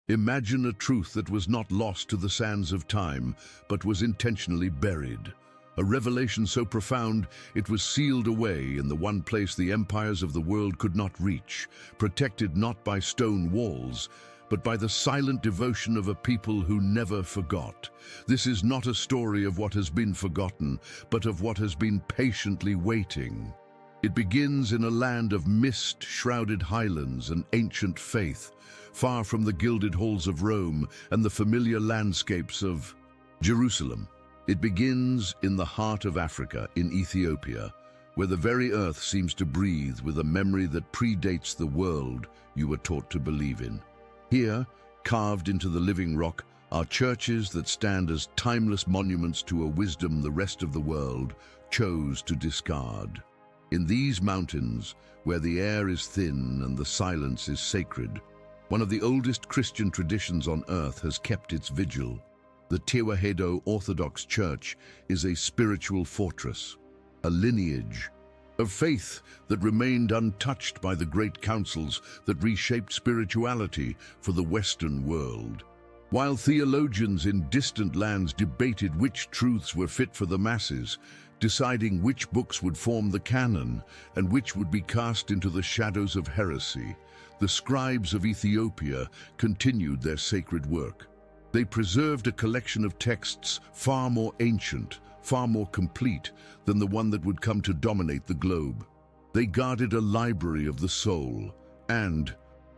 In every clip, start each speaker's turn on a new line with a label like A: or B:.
A: Imagine a truth that was not lost to the sands of time, but was intentionally buried. A revelation so profound, it was sealed away in the one place the empires of the world could not reach, protected not by stone walls, but by the silent devotion of a people who never forgot. This is not a story of what has been forgotten, but of what has been patiently waiting. It begins in a land of mist-shrouded highlands and ancient faith, far from the gilded halls of Rome and the familiar landscapes of Jerusalem. It begins in the heart of Africa, in Ethiopia, where the very earth seems to breathe with a memory that predates the world you were taught to believe in. Here, carved into the living rock, are churches that stand as timeless monuments to a wisdom the rest of the world chose to discard. In these mountains, where the air is thin and the silence is sacred, one of the oldest Christian traditions on earth has kept its vigil. The Tewahedo Orthodox Church is a spiritual fortress, a lineage of faith that remained untouched by the great councils that reshaped spirituality for the Western world. While theologians in distant lands debated which truths were fit for the masses, deciding which books would form the canon and which would be cast into the shadows of heresy, the scribes of Ethiopia continued their sacred work. They preserved a collection of texts far more ancient, far more complete than the one that would come to dominate the globe. They guarded a library of the soul, and,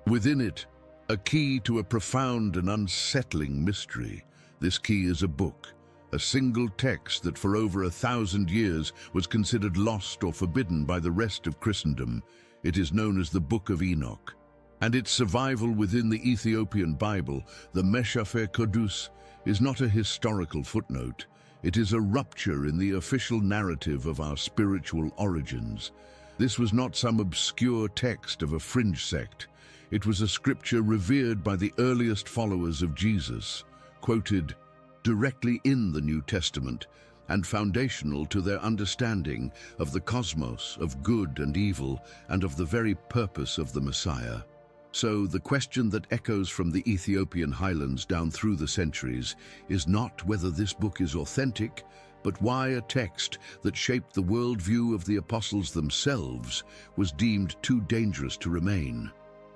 A: within it, a key to a profound and unsettling mystery. This key is a book, a single text that for over 1,000 years was considered lost or forbidden by the rest of Christendom. It is known as the Book of Enoch. And its survival within the Ethiopian Bible, the Meshafer Kodus, is not a historical footnote. It is a rupture in the official narrative of our spiritual origins. This was not some obscure text of a fringe sect. It was a scripture revered by the earliest followers of Jesus, quoted directly in the New Testament, and foundational to their understanding of the cosmos, of good and evil, and of the very purpose of the Messiah. So the question that echoes from the Ethiopian highlands down through the centuries is not whether this book is authentic, but why a text that shaped the worldview of the apostles themselves was deemed too dangerous to remain.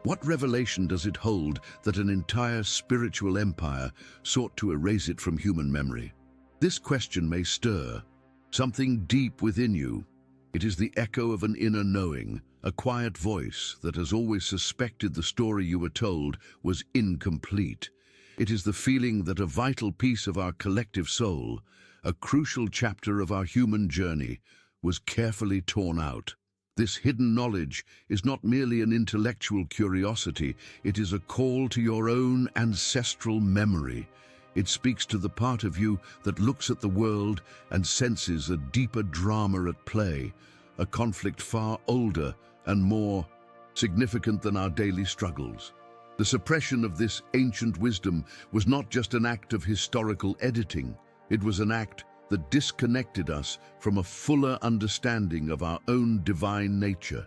A: What revelation does it hold that an entire spiritual empire sought to erase it from human memory? This question may stir something deep within you. It is the echo of an inner knowing, a quiet voice that has always suspected the story you were told was incomplete. It is the feeling that a vital piece of our collective soul, a crucial chapter of our human journey, was carefully torn out. This hidden knowledge is not merely an intellectual curiosity, it is a call to your own ancestral memory. It speaks to the part of you that looks at the world and senses a deeper drama at play, a conflict far older and more significant than our daily struggles. The suppression of this ancient wisdom was not just an act of historical editing, it was an act that disconnected us from a fuller understanding of our own divine nature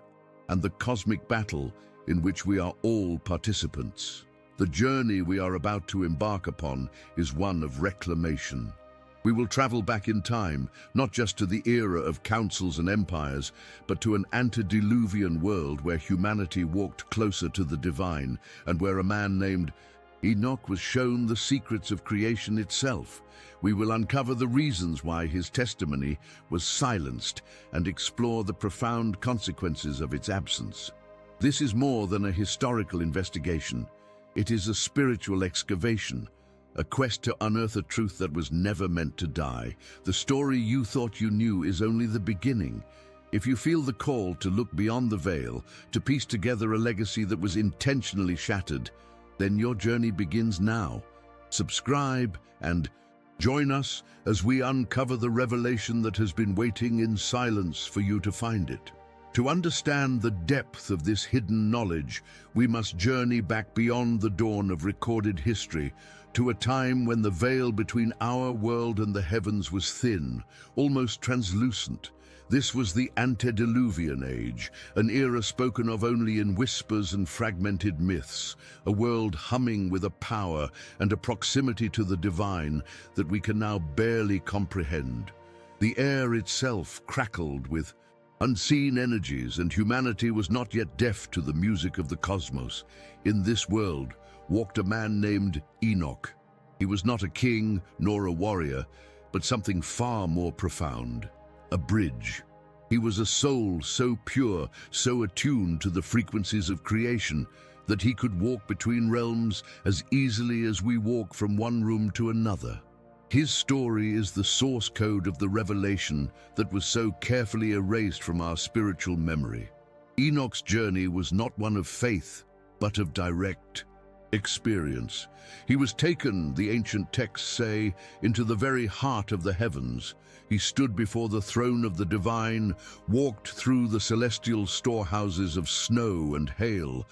A: and the cosmic battle in which we are all participants. The journey we are about to embark upon is one of reclamation. We will travel back in time, not just to the era of councils and empires, but to an antediluvian world where humanity walked closer to the divine and where a man named Enoch was shown the secrets of creation itself. We will uncover the reasons why his testimony was silenced and explore the profound consequences of its absence. This is more than a historical investigation. It is a spiritual excavation, a quest to unearth a truth that was never meant to die. The story you thought you knew is only the beginning. If you feel the call to look beyond the veil, to piece together a legacy that was intentionally shattered, then your journey begins now. Subscribe and join us as we uncover the revelation that has been waiting in silence for you to find it. To understand the depth of this hidden knowledge, we must journey back beyond the dawn of recorded history to a time when the veil between our world and the heavens was thin, almost translucent. This was the antediluvian age, an era spoken of only in whispers and fragmented myths, a world humming with a power and a proximity to the divine that we can now barely comprehend. The air itself crackled with unseen energies, and humanity was not yet deaf to the music of the cosmos. In this world walked a man named Enoch. He was not a king nor a warrior, but something far more profound. A bridge. He was a soul so pure, so attuned to the frequencies of creation, that he could walk between realms as easily as we walk from one room to another. His story is the source code of the revelation that was so carefully erased from our spiritual memory. Enoch's journey was not one of faith, but of direct experience. He was taken, the ancient texts say, into the very heart of the heavens. He stood before the throne of the divine, walked through the celestial storehouses of snow and hail,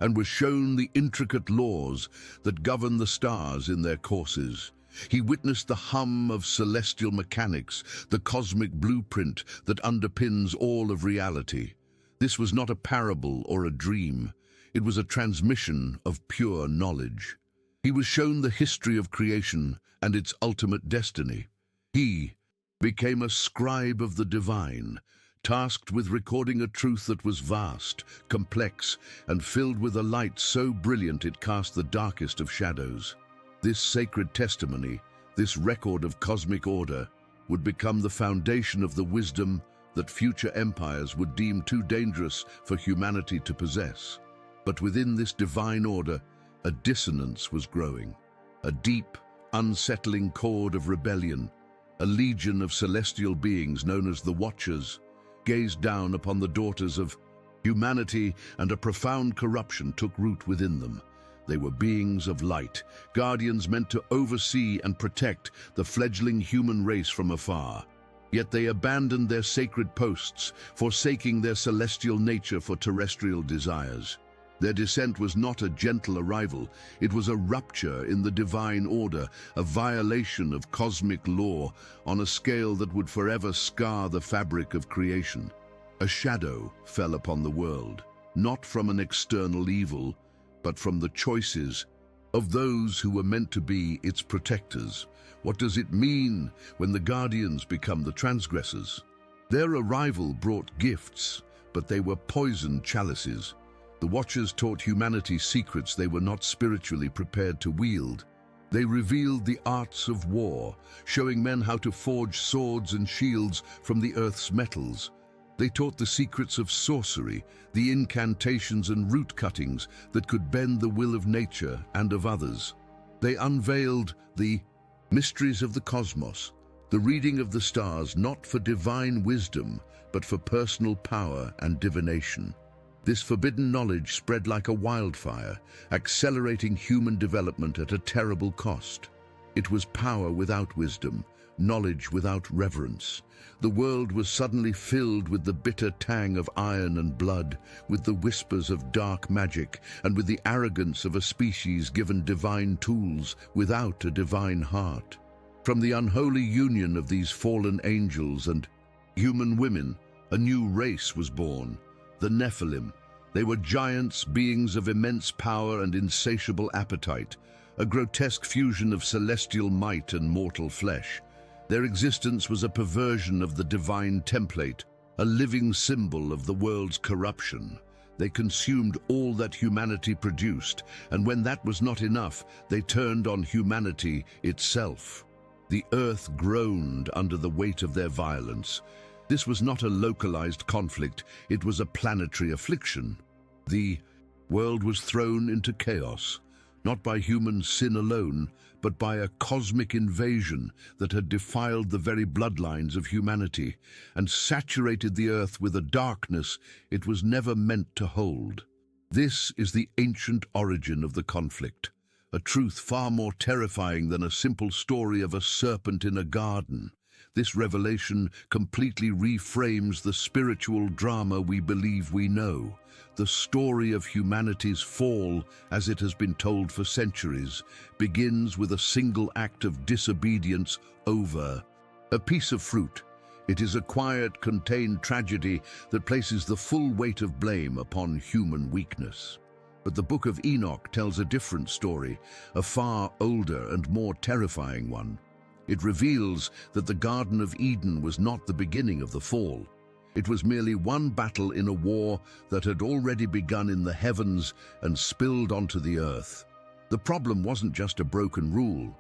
A: and was shown the intricate laws that govern the stars in their courses. He witnessed the hum of celestial mechanics, the cosmic blueprint that underpins all of reality. This was not a parable or a dream. It was a transmission of pure knowledge. He was shown the history of creation and its ultimate destiny. He became a scribe of the divine, tasked with recording a truth that was vast, complex, and filled with a light so brilliant it cast the darkest of shadows. This sacred testimony, this record of cosmic order, would become the foundation of the wisdom that future empires would deem too dangerous for humanity to possess. But within this divine order, a dissonance was growing, a deep, unsettling chord of rebellion. A legion of celestial beings known as the Watchers gazed down upon the daughters of humanity, and a profound corruption took root within them. They were beings of light, guardians meant to oversee and protect the fledgling human race from afar. Yet they abandoned their sacred posts, forsaking their celestial nature for terrestrial desires. Their descent was not a gentle arrival, it was a rupture in the divine order, a violation of cosmic law on a scale that would forever scar the fabric of creation. A shadow fell upon the world, not from an external evil, but from the choices of those who were meant to be its protectors. What does it mean when the guardians become the transgressors? Their arrival brought gifts, but they were poisoned chalices. The Watchers taught humanity secrets they were not spiritually prepared to wield. They revealed the arts of war, showing men how to forge swords and shields from the earth's metals. They taught the secrets of sorcery, the incantations and root cuttings that could bend the will of nature and of others. They unveiled the mysteries of the cosmos, the reading of the stars not for divine wisdom, but for personal power and divination. This forbidden knowledge spread like a wildfire, accelerating human development at a terrible cost. It was power without wisdom, knowledge without reverence. The world was suddenly filled with the bitter tang of iron and blood, with the whispers of dark magic, and with the arrogance of a species given divine tools without a divine heart. From the unholy union of these fallen angels and human women, a new race was born, the Nephilim. They were giants, beings of immense power and insatiable appetite, a grotesque fusion of celestial might and mortal flesh. Their existence was a perversion of the divine template, a living symbol of the world's corruption. They consumed all that humanity produced, and when that was not enough, they turned on humanity itself. The earth groaned under the weight of their violence. This was not a localized conflict, it was a planetary affliction. The world was thrown into chaos, not by human sin alone, but by a cosmic invasion that had defiled the very bloodlines of humanity and saturated the earth with a darkness it was never meant to hold. This is the ancient origin of the conflict, a truth far more terrifying than a simple story of a serpent in a garden. This revelation completely reframes the spiritual drama we believe we know. The story of humanity's fall, as it has been told for centuries, begins with a single act of disobedience over a piece of fruit. It is a quiet, contained tragedy that places the full weight of blame upon human weakness. But the Book of Enoch tells a different story, a far older and more terrifying one. It reveals that the Garden of Eden was not the beginning of the fall. It was merely one battle in a war that had already begun in the heavens and spilled onto the earth. The problem wasn't just a broken rule.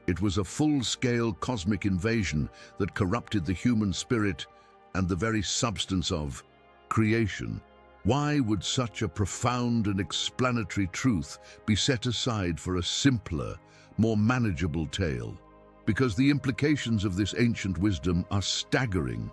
A: It was a full-scale cosmic invasion that corrupted the human spirit and the very substance of creation. Why would such a profound and explanatory truth be set aside for a simpler, more manageable tale? Because the implications of this ancient wisdom are staggering.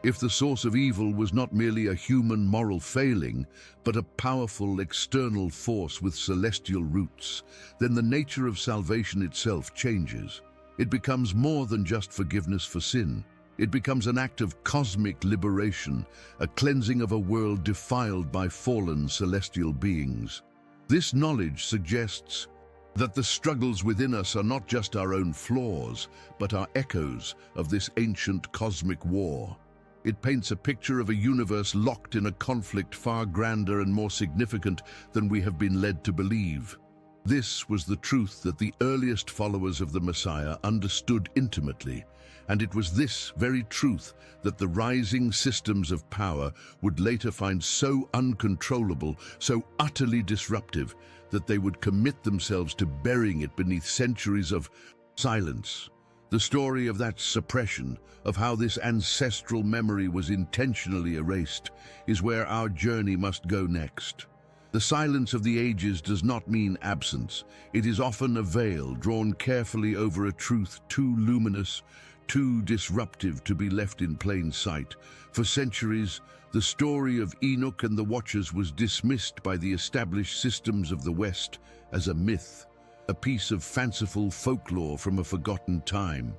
A: If the source of evil was not merely a human moral failing, but a powerful external force with celestial roots, then the nature of salvation itself changes. It becomes more than just forgiveness for sin. It becomes an act of cosmic liberation, a cleansing of a world defiled by fallen celestial beings. This knowledge suggests that the struggles within us are not just our own flaws, but are echoes of this ancient cosmic war. It paints a picture of a universe locked in a conflict far grander and more significant than we have been led to believe. This was the truth that the earliest followers of the Messiah understood intimately, and it was this very truth that the rising systems of power would later find so uncontrollable, so utterly disruptive, that they would commit themselves to burying it beneath centuries of silence. The story of that suppression, of how this ancestral memory was intentionally erased, is where our journey must go next. The silence of the ages does not mean absence. It is often a veil drawn carefully over a truth too luminous, too disruptive to be left in plain sight. For centuries, the story of Enoch and the Watchers was dismissed by the established systems of the West as a myth, a piece of fanciful folklore from a forgotten time.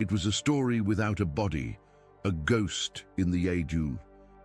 A: It was a story without a body, a ghost in the age-old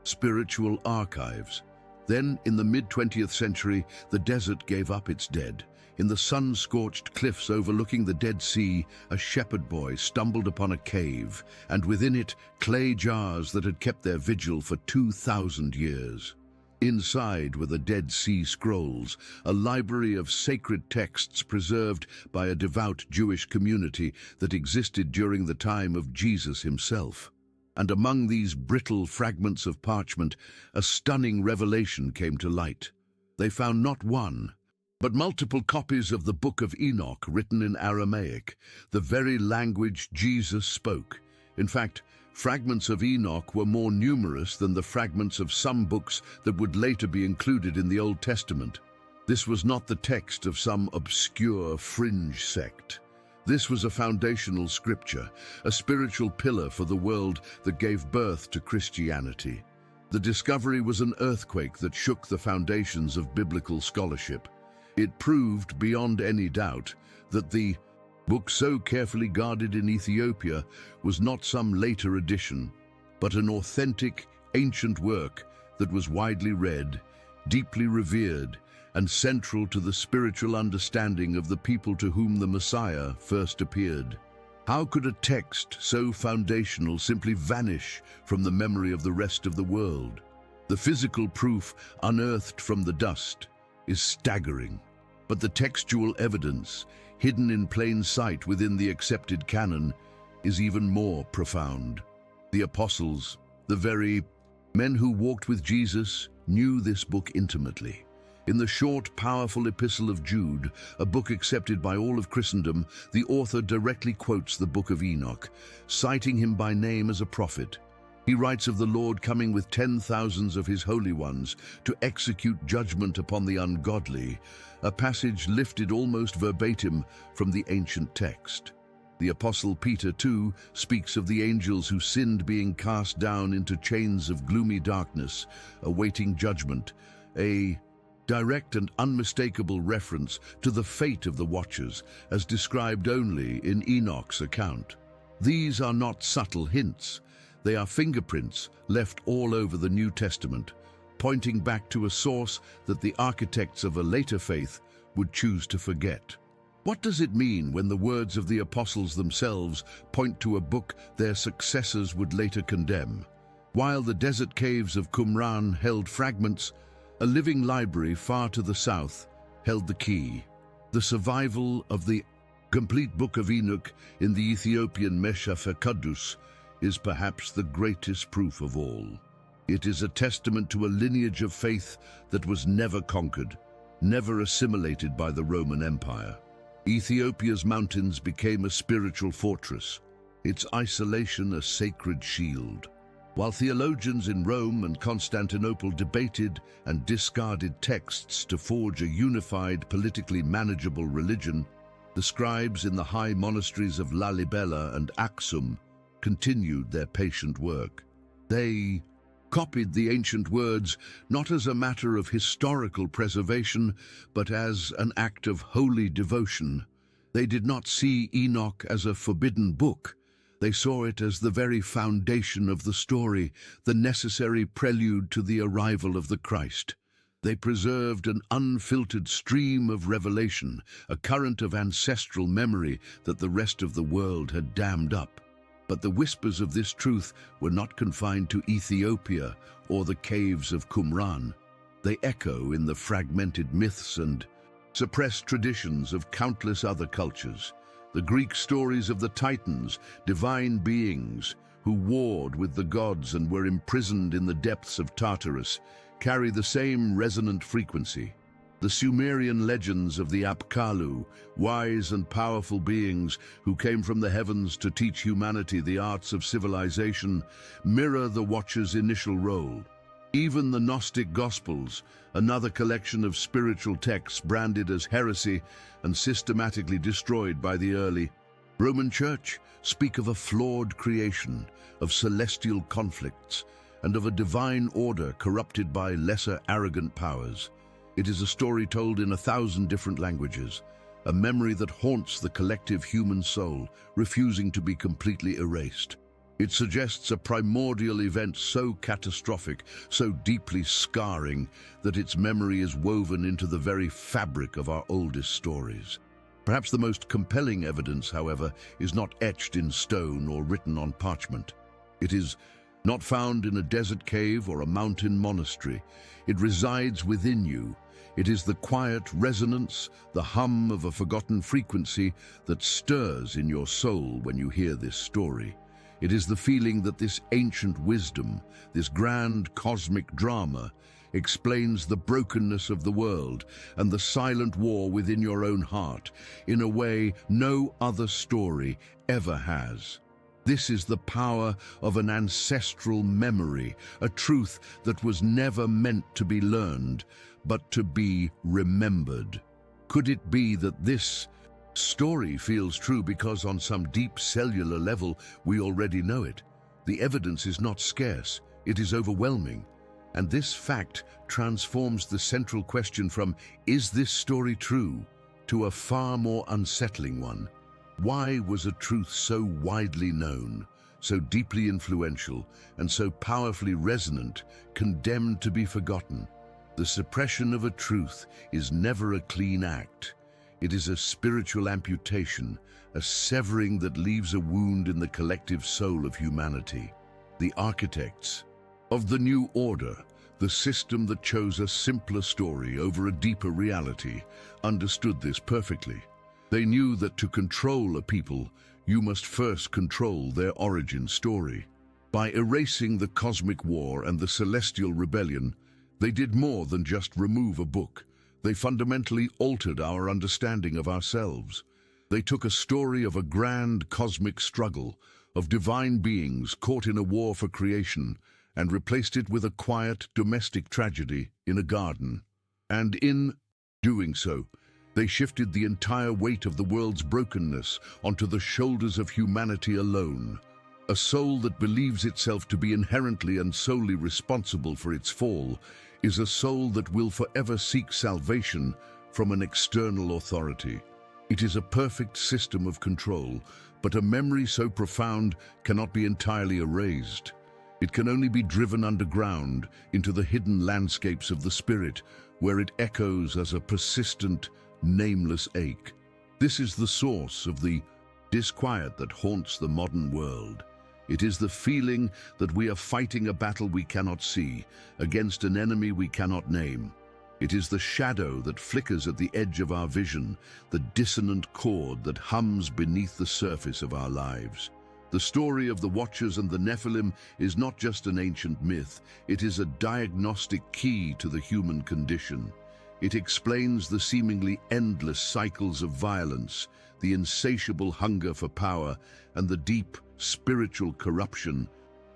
A: spiritual archives. Then, in the mid-20th century, the desert gave up its dead. In the sun-scorched cliffs overlooking the Dead Sea, a shepherd boy stumbled upon a cave, and within it, clay jars that had kept their vigil for 2,000 years. Inside were the Dead Sea Scrolls, a library of sacred texts preserved by a devout Jewish community that existed during the time of Jesus himself. And among these brittle fragments of parchment, a stunning revelation came to light. They found not one, but multiple copies of the Book of Enoch written in Aramaic, the very language Jesus spoke. In fact, fragments of Enoch were more numerous than the fragments of some books that would later be included in the Old Testament. This was not the text of some obscure fringe sect. This was a foundational scripture, a spiritual pillar for the world that gave birth to Christianity. The discovery was an earthquake that shook the foundations of biblical scholarship. It proved beyond any doubt that the book so carefully guarded in Ethiopia was not some later addition, but an authentic, ancient work that was widely read, deeply revered, and central to the spiritual understanding of the people to whom the Messiah first appeared. How could a text so foundational simply vanish from the memory of the rest of the world? The physical proof unearthed from the dust is staggering, but the textual evidence, hidden in plain sight within the accepted canon, is even more profound. The apostles, the very men who walked with Jesus, knew this book intimately. In the short, powerful Epistle of Jude, a book accepted by all of Christendom, the author directly quotes the Book of Enoch, citing him by name as a prophet. He writes of the Lord coming with 10,000s of his holy ones to execute judgment upon the ungodly, a passage lifted almost verbatim from the ancient text. The Apostle Peter, too, speaks of the angels who sinned being cast down into chains of gloomy darkness, awaiting judgment, a direct and unmistakable reference to the fate of the Watchers, as described only in Enoch's account. These are not subtle hints. They are fingerprints left all over the New Testament, pointing back to a source that the architects of a later faith would choose to forget. What does it mean when the words of the apostles themselves point to a book their successors would later condemn? While the desert caves of Qumran held fragments, a living library far to the south held the key. The survival of the complete Book of Enoch in the Ethiopian Meshafer Kudus is perhaps the greatest proof of all. It is a testament to a lineage of faith that was never conquered, never assimilated by the Roman Empire. Ethiopia's mountains became a spiritual fortress, its isolation a sacred shield. While theologians in Rome and Constantinople debated and discarded texts to forge a unified, politically manageable religion, the scribes in the high monasteries of Lalibela and Aksum continued their patient work. They copied the ancient words not as a matter of historical preservation, but as an act of holy devotion. They did not see Enoch as a forbidden book. They saw it as the very foundation of the story, the necessary prelude to the arrival of the Christ. They preserved an unfiltered stream of revelation, a current of ancestral memory that the rest of the world had dammed up. But the whispers of this truth were not confined to Ethiopia or the caves of Qumran. They echo in the fragmented myths and suppressed traditions of countless other cultures. The Greek stories of the Titans, divine beings who warred with the gods and were imprisoned in the depths of Tartarus, carry the same resonant frequency. The Sumerian legends of the Apkallu, wise and powerful beings who came from the heavens to teach humanity the arts of civilization, mirror the Watcher's initial role. Even the Gnostic Gospels, another collection of spiritual texts branded as heresy and systematically destroyed by the early Roman Church, speak of a flawed creation, of celestial conflicts, and of a divine order corrupted by lesser arrogant powers. It is a story told in 1,000 different languages, a memory that haunts the collective human soul, refusing to be completely erased. It suggests a primordial event so catastrophic, so deeply scarring, that its memory is woven into the very fabric of our oldest stories. Perhaps the most compelling evidence, however, is not etched in stone or written on parchment. It is not found in a desert cave or a mountain monastery. It resides within you. It is the quiet resonance, the hum of a forgotten frequency that stirs in your soul when you hear this story. It is the feeling that this ancient wisdom, this grand cosmic drama, explains the brokenness of the world and the silent war within your own heart in a way no other story ever has. This is the power of an ancestral memory, a truth that was never meant to be learned, but to be remembered. Could it be that this story feels true because on some deep cellular level we already know it? The evidence is not scarce, it is overwhelming. And this fact transforms the central question from, is this story true, to a far more unsettling one. Why was a truth so widely known, so deeply influential, and so powerfully resonant, condemned to be forgotten? The suppression of a truth is never a clean act. It is a spiritual amputation, a severing that leaves a wound in the collective soul of humanity. The architects of the new order, the system that chose a simpler story over a deeper reality, understood this perfectly. They knew that to control a people, you must first control their origin story. By erasing the cosmic war and the celestial rebellion, they did more than just remove a book. They fundamentally altered our understanding of ourselves. They took a story of a grand cosmic struggle, of divine beings caught in a war for creation, and replaced it with a quiet domestic tragedy in a garden. And in doing so, they shifted the entire weight of the world's brokenness onto the shoulders of humanity alone. A soul that believes itself to be inherently and solely responsible for its fall is a soul that will forever seek salvation from an external authority. It is a perfect system of control, but a memory so profound cannot be entirely erased. It can only be driven underground into the hidden landscapes of the spirit, where it echoes as a persistent, nameless ache. This is the source of the disquiet that haunts the modern world. It is the feeling that we are fighting a battle we cannot see, against an enemy we cannot name. It is the shadow that flickers at the edge of our vision, the dissonant chord that hums beneath the surface of our lives. The story of the Watchers and the Nephilim is not just an ancient myth, it is a diagnostic key to the human condition. It explains the seemingly endless cycles of violence, the insatiable hunger for power, and the deep spiritual corruption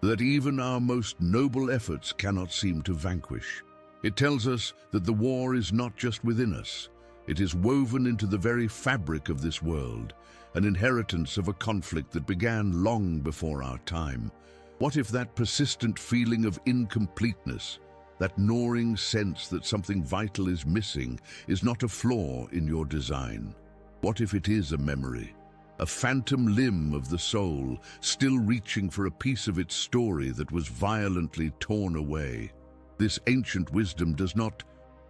A: that even our most noble efforts cannot seem to vanquish. It tells us that the war is not just within us. It is woven into the very fabric of this world, an inheritance of a conflict that began long before our time. What if that persistent feeling of incompleteness, that gnawing sense that something vital is missing, is not a flaw in your design? What if it is a memory, a phantom limb of the soul, still reaching for a piece of its story that was violently torn away? This ancient wisdom does not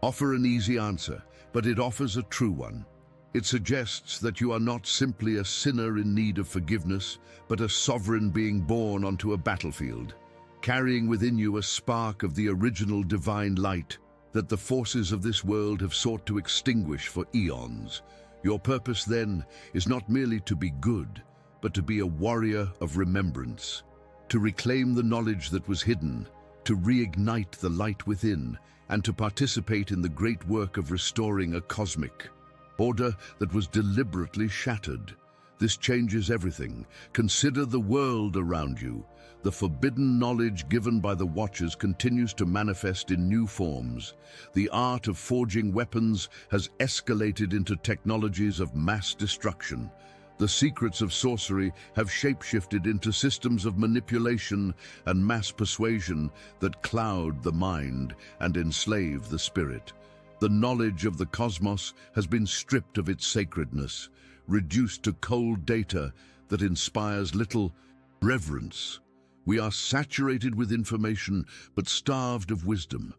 A: offer an easy answer, but it offers a true one. It suggests that you are not simply a sinner in need of forgiveness, but a sovereign being born onto a battlefield, carrying within you a spark of the original divine light that the forces of this world have sought to extinguish for eons. Your purpose, then, is not merely to be good, but to be a warrior of remembrance, to reclaim the knowledge that was hidden, to reignite the light within, and to participate in the great work of restoring a cosmic order that was deliberately shattered. This changes everything. Consider the world around you. The forbidden knowledge given by the Watchers continues to manifest in new forms. The art of forging weapons has escalated into technologies of mass destruction. The secrets of sorcery have shapeshifted into systems of manipulation and mass persuasion that cloud the mind and enslave the spirit. The knowledge of the cosmos has been stripped of its sacredness, reduced to cold data that inspires little reverence. We are saturated with information, but starved of wisdom.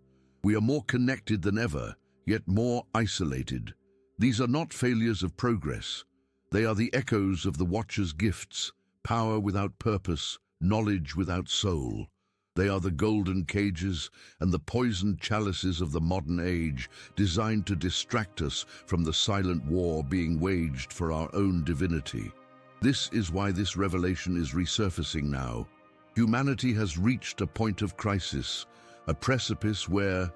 A: We are more connected than ever, yet more isolated. These are not failures of progress. They are the echoes of the Watchers' gifts, power without purpose, knowledge without soul. They are the golden cages and the poisoned chalices of the modern age, designed to distract us from the silent war being waged for our own divinity. This is why this revelation is resurfacing now. Humanity has reached a point of crisis, a precipice where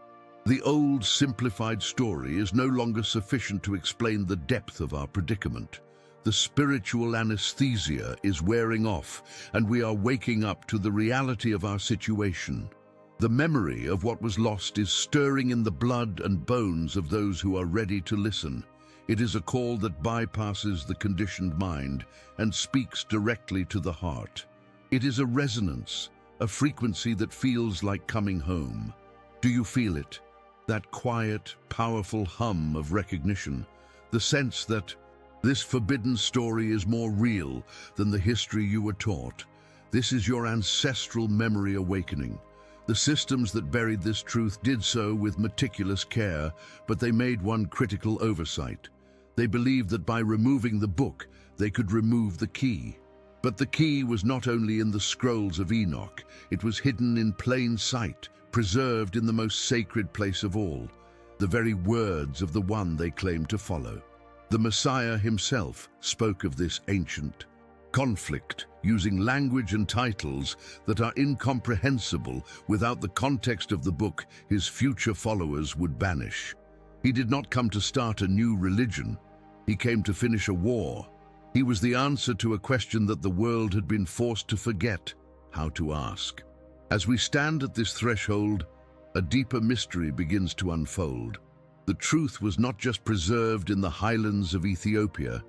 A: the old simplified story is no longer sufficient to explain the depth of our predicament. The spiritual anesthesia is wearing off, and we are waking up to the reality of our situation. The memory of what was lost is stirring in the blood and bones of those who are ready to listen. It is a call that bypasses the conditioned mind and speaks directly to the heart. It is a resonance, a frequency that feels like coming home. Do you feel it? That quiet, powerful hum of recognition, the sense that this forbidden story is more real than the history you were taught. This is your ancestral memory awakening. The systems that buried this truth did so with meticulous care, but they made one critical oversight. They believed that by removing the book, they could remove the key. But the key was not only in the scrolls of Enoch, it was hidden in plain sight, preserved in the most sacred place of all, the very words of the one they claimed to follow. The Messiah himself spoke of this ancient conflict, using language and titles that are incomprehensible without the context of the book his future followers would banish. He did not come to start a new religion. He came to finish a war. He was the answer to a question that the world had been forced to forget how to ask. As we stand at this threshold, a deeper mystery begins to unfold. The truth was not just preserved in the highlands of Ethiopia,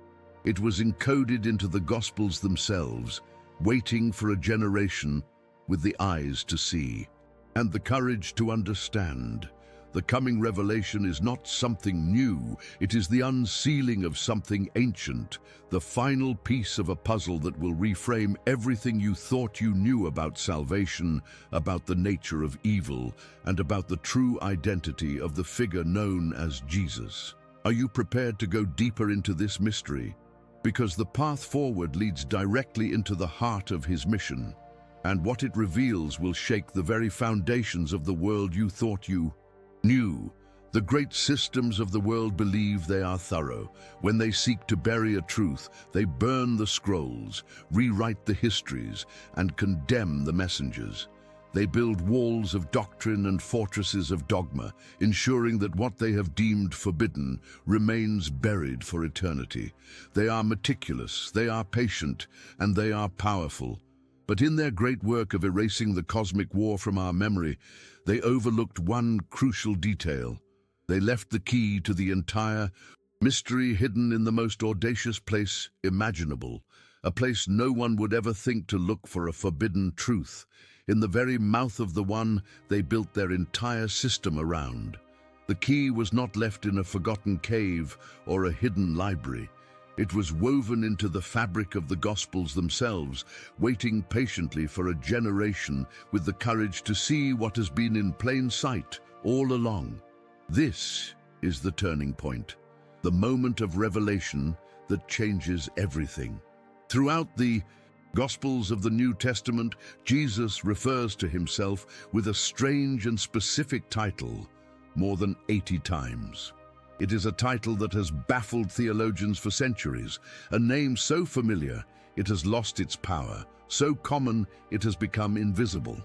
A: it was encoded into the Gospels themselves, waiting for a generation with the eyes to see and the courage to understand. The coming revelation is not something new, it is the unsealing of something ancient, the final piece of a puzzle that will reframe everything you thought you knew about salvation, about the nature of evil, and about the true identity of the figure known as Jesus. Are you prepared to go deeper into this mystery? Because the path forward leads directly into the heart of his mission, and what it reveals will shake the very foundations of the world you thought you knew. The great systems of the world believe they are thorough. When they seek to bury a truth, they burn the scrolls, rewrite the histories, and condemn the messengers. They build walls of doctrine and fortresses of dogma, ensuring that what they have deemed forbidden remains buried for eternity. They are meticulous, they are patient, and they are powerful. But in their great work of erasing the cosmic war from our memory, they overlooked one crucial detail. They left the key to the entire mystery hidden in the most audacious place imaginable, a place no one would ever think to look for a forbidden truth. In the very mouth of the one they built their entire system around. The key was not left in a forgotten cave or a hidden library. It was woven into the fabric of the Gospels themselves, waiting patiently for a generation with the courage to see what has been in plain sight all along. This is the turning point, the moment of revelation that changes everything. Throughout the Gospels of the New Testament, Jesus refers to himself with a strange and specific title more than 80 times. It is a title that has baffled theologians for centuries, a name so familiar it has lost its power, so common it has become invisible.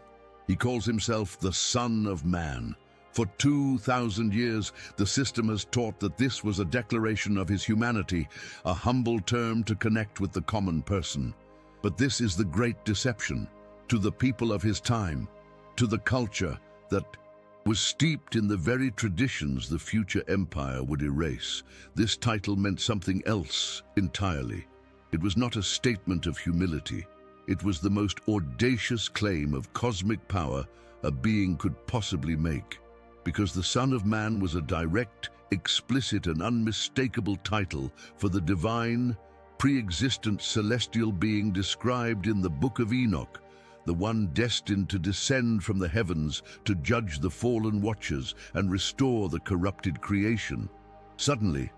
A: He calls himself the Son of Man. For 2,000 years, the system has taught that this was a declaration of his humanity, a humble term to connect with the common person. But this is the great deception. To the people of his time, to the culture that was steeped in the very traditions the future empire would erase, this title meant something else entirely. It was not a statement of humility. It was the most audacious claim of cosmic power a being could possibly make. Because the Son of Man was a direct, explicit, and unmistakable title for the divine, pre-existent celestial being described in the Book of Enoch, the one destined to descend from the heavens to judge the fallen watchers and restore the corrupted creation. Suddenly,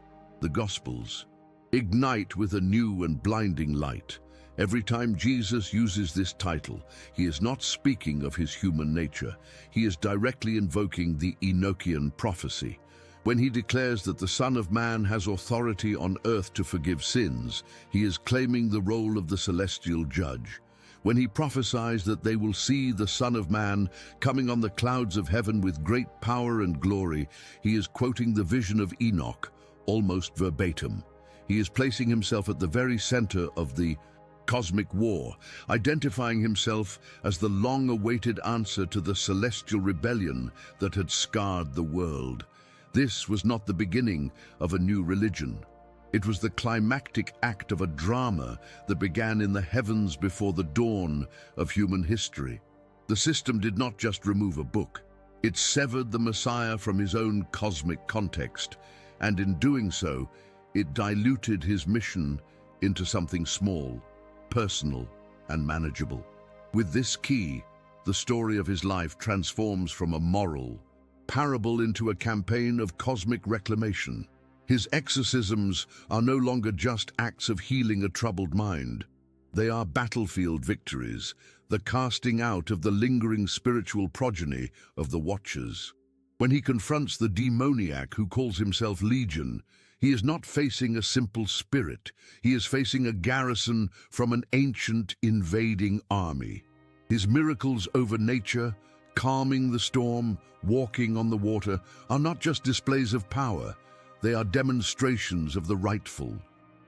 A: the Gospels ignite with a new and blinding light. Every time Jesus uses this title, he is not speaking of his human nature. He is directly invoking the Enochian prophecy. When he declares that the Son of Man has authority on earth to forgive sins, he is claiming the role of the celestial judge. When he prophesies that they will see the Son of Man coming on the clouds of heaven with great power and glory, he is quoting the vision of Enoch, almost verbatim. He is placing himself at the very center of the cosmic war, identifying himself as the long-awaited answer to the celestial rebellion that had scarred the world. This was not the beginning of a new religion. It was the climactic act of a drama that began in the heavens before the dawn of human history. The system did not just remove a book. It severed the Messiah from his own cosmic context, and in doing so, it diluted his mission into something small, personal, and manageable. With this key, the story of his life transforms from a moral parable into a campaign of cosmic reclamation. His exorcisms are no longer just acts of healing a troubled mind. They are battlefield victories, the casting out of the lingering spiritual progeny of the Watchers. When he confronts the demoniac who calls himself Legion, he is not facing a simple spirit. He is facing a garrison from an ancient invading army. His miracles over nature, calming the storm, walking on the water, are not just displays of power. They are demonstrations of the rightful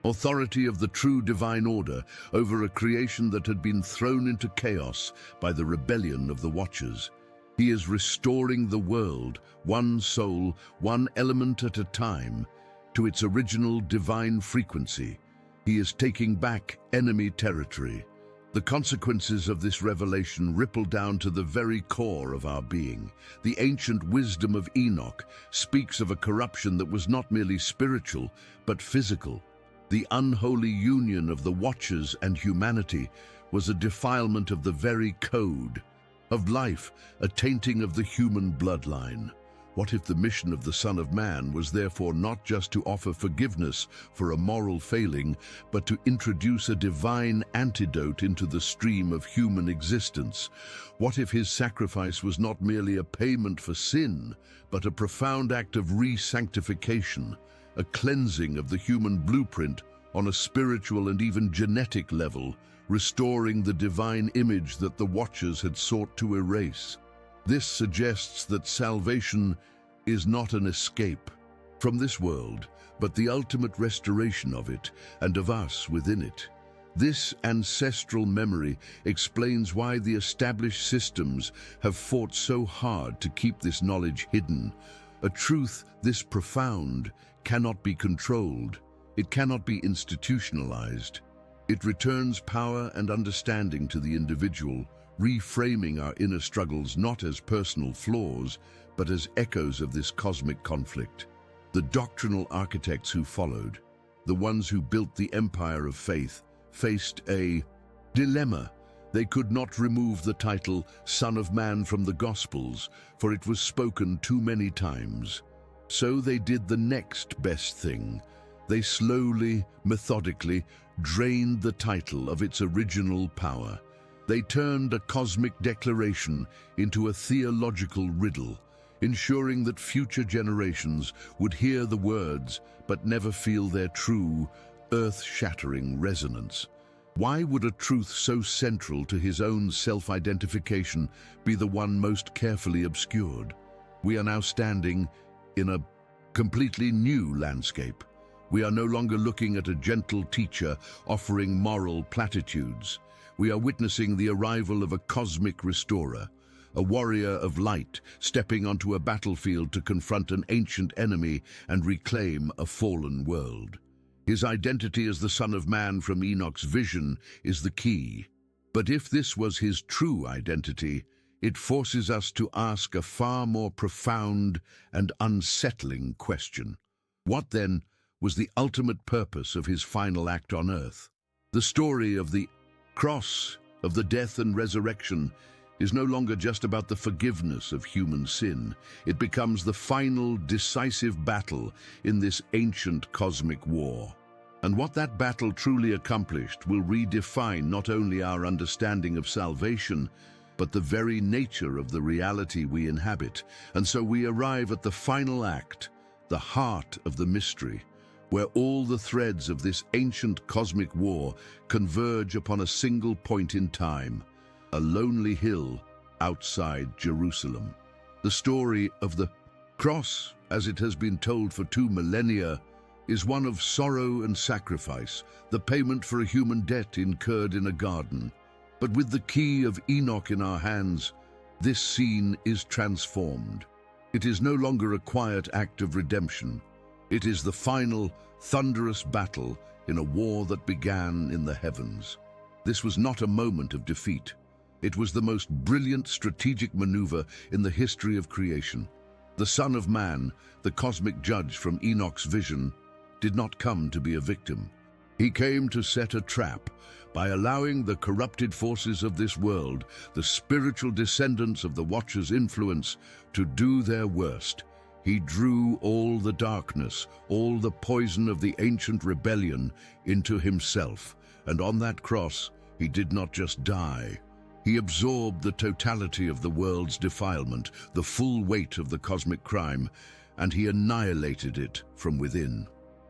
A: authority of the true divine order over a creation that had been thrown into chaos by the rebellion of the Watchers. He is restoring the world, one soul, one element at a time, to its original divine frequency. He is taking back enemy territory. The consequences of this revelation ripple down to the very core of our being. The ancient wisdom of Enoch speaks of a corruption that was not merely spiritual, but physical. The unholy union of the Watchers and humanity was a defilement of the very code of life, a tainting of the human bloodline. What if the mission of the Son of Man was therefore not just to offer forgiveness for a moral failing, but to introduce a divine antidote into the stream of human existence? What if his sacrifice was not merely a payment for sin, but a profound act of re-sanctification, a cleansing of the human blueprint on a spiritual and even genetic level, restoring the divine image that the Watchers had sought to erase? This suggests that salvation is not an escape from this world, but the ultimate restoration of it and of us within it. This ancestral memory explains why the established systems have fought so hard to keep this knowledge hidden. A truth this profound cannot be controlled. It cannot be institutionalized. It returns power and understanding to the individual, reframing our inner struggles not as personal flaws, but as echoes of this cosmic conflict. The doctrinal architects who followed, the ones who built the empire of faith, faced a dilemma. They could not remove the title Son of Man from the Gospels, for it was spoken too many times. So they did the next best thing. They slowly, methodically drained the title of its original power. They turned a cosmic declaration into a theological riddle, ensuring that future generations would hear the words but never feel their true, earth-shattering resonance. Why would a truth so central to his own self-identification be the one most carefully obscured? We are now standing in a completely new landscape. We are no longer looking at a gentle teacher offering moral platitudes. We are witnessing the arrival of a cosmic restorer, a warrior of light stepping onto a battlefield to confront an ancient enemy and reclaim a fallen world. His identity as the Son of Man from Enoch's vision is the key. But if this was his true identity, it forces us to ask a far more profound and unsettling question. What then was the ultimate purpose of his final act on earth? The story of the cross, of the death and resurrection, is no longer just about the forgiveness of human sin. It becomes the final, decisive battle in this ancient cosmic war. And what that battle truly accomplished will redefine not only our understanding of salvation, but the very nature of the reality we inhabit. And so we arrive at the final act, the heart of the mystery, where all the threads of this ancient cosmic war converge upon a single point in time, a lonely hill outside Jerusalem. The story of the cross, as it has been told for 2 millennia, is one of sorrow and sacrifice, the payment for a human debt incurred in a garden. But with the key of Enoch in our hands, this scene is transformed. It is no longer a quiet act of redemption. It is the final, thunderous battle in a war that began in the heavens. This was not a moment of defeat. It was the most brilliant strategic maneuver in the history of creation. The Son of Man, the cosmic judge from Enoch's vision, did not come to be a victim. He came to set a trap by allowing the corrupted forces of this world, the spiritual descendants of the Watcher's influence, to do their worst. He drew all the darkness, all the poison of the ancient rebellion into himself. And on that cross, he did not just die. He absorbed the totality of the world's defilement, the full weight of the cosmic crime, and he annihilated it from within.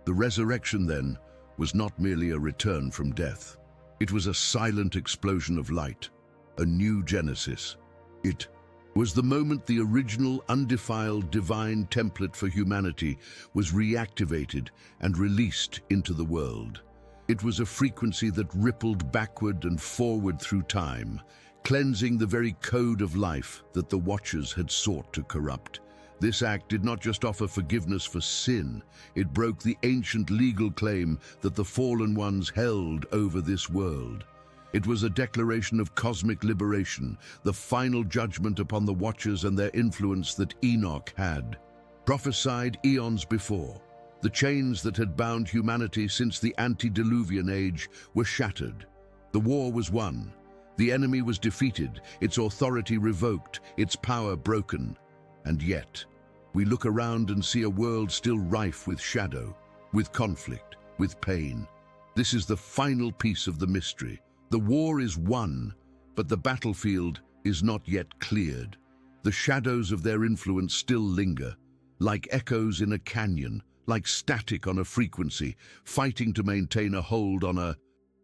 A: The resurrection, then, was not merely a return from death. It was a silent explosion of light, a new Genesis. It was the moment the original, undefiled, divine template for humanity was reactivated and released into the world. It was a frequency that rippled backward and forward through time, cleansing the very code of life that the Watchers had sought to corrupt. This act did not just offer forgiveness for sin, it broke the ancient legal claim that the fallen ones held over this world. It was a declaration of cosmic liberation, the final judgment upon the Watchers and their influence that Enoch had prophesied eons before. The chains that had bound humanity since the antediluvian age were shattered. The war was won. The enemy was defeated, its authority revoked, its power broken. And yet, We look around and see a world still rife with shadow, with conflict, with pain. This is the final piece of the mystery. The war is won, but the battlefield is not yet cleared. The shadows of their influence still linger, like echoes in a canyon, like static on a frequency, fighting to maintain a hold on a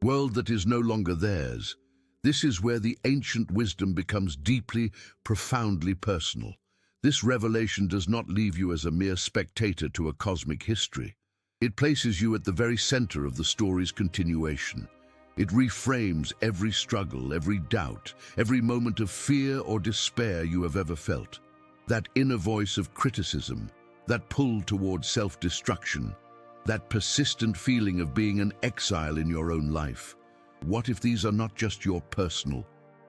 A: world that is no longer theirs. This is where the ancient wisdom becomes deeply, profoundly personal. This revelation does not leave you as a mere spectator to a cosmic history. It places you at the very center of the story's continuation. It reframes every struggle, every doubt, every moment of fear or despair you have ever felt. That inner voice of criticism, that pull towards self-destruction, that persistent feeling of being an exile in your own life. What if these are not just your personal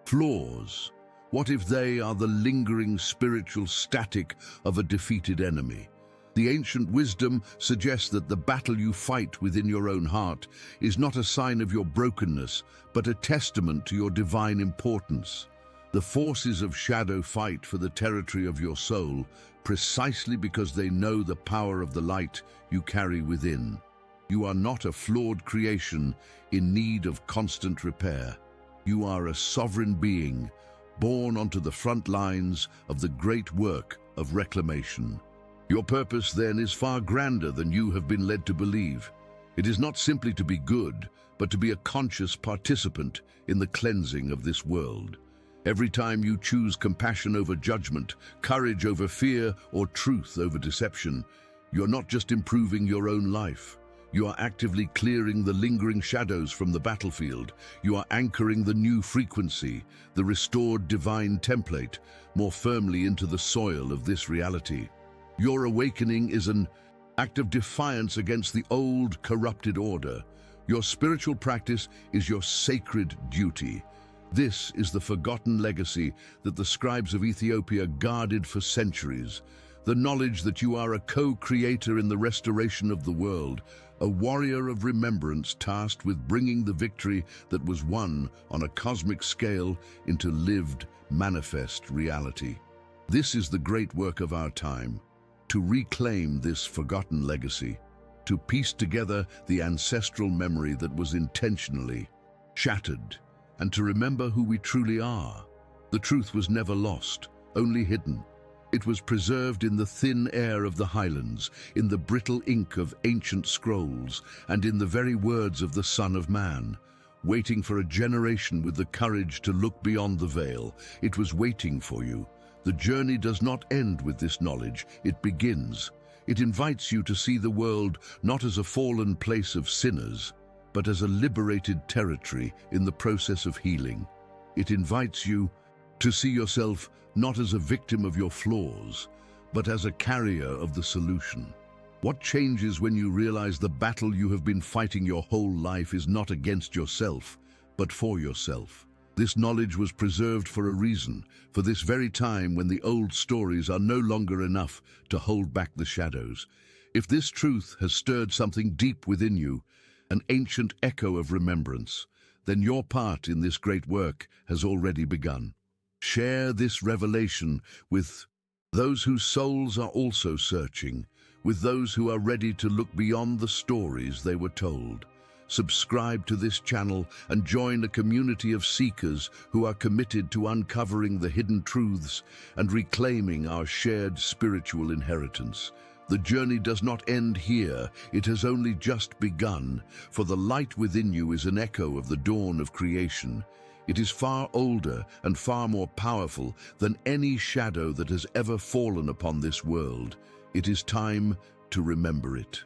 A: flaws? What if they are the lingering spiritual static of a defeated enemy? The ancient wisdom suggests that the battle you fight within your own heart is not a sign of your brokenness, but a testament to your divine importance. The forces of shadow fight for the territory of your soul precisely because they know the power of the light you carry within. You are not a flawed creation in need of constant repair. You are a sovereign being, born onto the front lines of the great work of reclamation. Your purpose, then, is far grander than you have been led to believe. It is not simply to be good, but to be a conscious participant in the cleansing of this world. Every time you choose compassion over judgment, courage over fear, or truth over deception, you're not just improving your own life. You are actively clearing the lingering shadows from the battlefield. You are anchoring the new frequency, the restored divine template, more firmly into the soil of this reality. Your awakening is an act of defiance against the old, corrupted order. Your spiritual practice is your sacred duty. This is the forgotten legacy that the scribes of Ethiopia guarded for centuries. The knowledge that you are a co-creator in the restoration of the world, a warrior of remembrance tasked with bringing the victory that was won on a cosmic scale into lived, manifest reality. This is the great work of our time, to reclaim this forgotten legacy, to piece together the ancestral memory that was intentionally shattered, and to remember who we truly are. The truth was never lost, only hidden. It was preserved in the thin air of the highlands, in the brittle ink of ancient scrolls, and in the very words of the Son of Man. Waiting for a generation with the courage to look beyond the veil. It was waiting for you. The journey does not end with this knowledge, it begins. It invites you to see the world not as a fallen place of sinners, but as a liberated territory in the process of healing. It invites you to see yourself not as a victim of your flaws, but as a carrier of the solution. What changes when you realize the battle you have been fighting your whole life is not against yourself, but for yourself? This knowledge was preserved for a reason, for this very time when the old stories are no longer enough to hold back the shadows. If this truth has stirred something deep within you, an ancient echo of remembrance, then your part in this great work has already begun. Share this revelation with those whose souls are also searching, with those who are ready to look beyond the stories they were told. Subscribe to this channel and join a community of seekers who are committed to uncovering the hidden truths and reclaiming our shared spiritual inheritance. The journey does not end here, it has only just begun, for the light within you is an echo of the dawn of creation. It is far older and far more powerful than any shadow that has ever fallen upon this world. It is time to remember it.